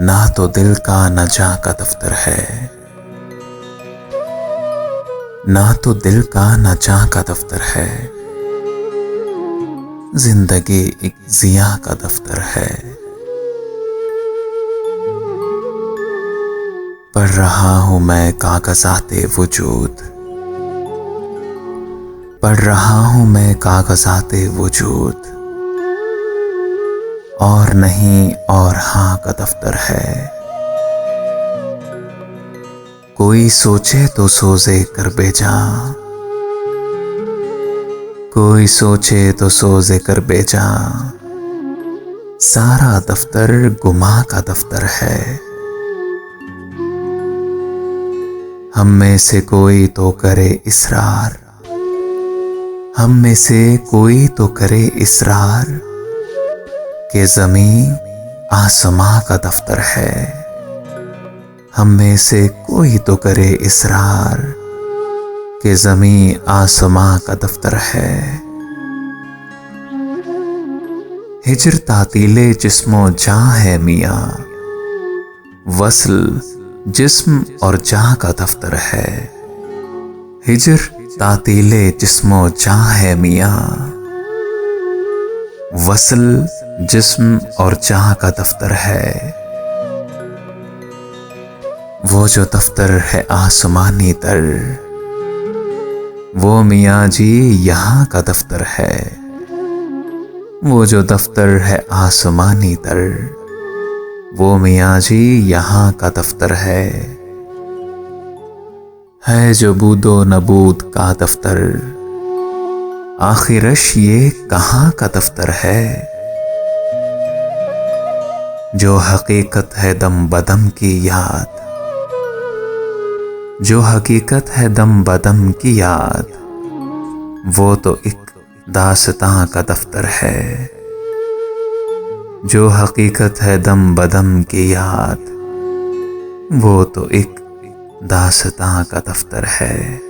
ना तो दिल का न जा का दफ्तर है, ना तो दिल का न जा का दफ्तर है। जिंदगी एक जिया का दफ्तर है। पढ़ रहा हूं मैं कागजाते वजूद, पढ़ रहा हूं मैं कागजाते वजूद, और नहीं और हाँ का दफ्तर है। कोई सोचे तो सोजे कर बेजा, कोई सोचे तो सोजे कर बेजा, सारा दफ्तर गुमा का दफ्तर है। हम में से कोई तो करे इसरार, हम में से कोई तो करे इसरार कि ज़मीन आसमां का दफ्तर है। हम में से कोई तो करे इसरार कि ज़मीन आसमां का दफ्तर है। हिज्र तातीले जिस्मो जां है मियाँ, वस्ल जिस्म और जां का दफ्तर है। हिज्र तातीले जिस्मो जां है मियाँ, वस्ल जिस्म और जां का दफ्तर है। वो जो दफ्तर है आसमानी तर, वो मियाँ जी यहाँ का दफ्तर है। वो जो दफ्तर है आसमानी तर, वो मियाँ जी यहाँ का दफ्तर है जो बूदो नबूद का दफ्तर, आखिरश ये कहाँ का दफ्तर है। जो हकीकत है दम बदम की याद, जो हकीकत है दम बदम की याद, वो तो एक दास्तां का दफ्तर है। जो हकीकत है दम बदम की याद, वो तो एक दास्तां का दफ्तर है।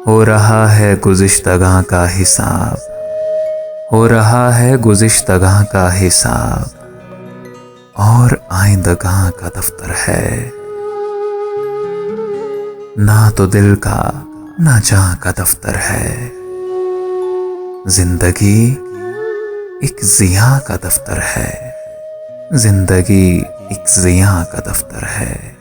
हो रहा है गुज़िश्तगां का हिसाब, हो रहा है गुज़िश्तगां का हिसाब, और आइंदगां का दफ्तर है। ना तो दिल का ना जां का दफ्तर है। जिंदगी एक जिया का दफ्तर है। जिंदगी एक जिया का दफ्तर है।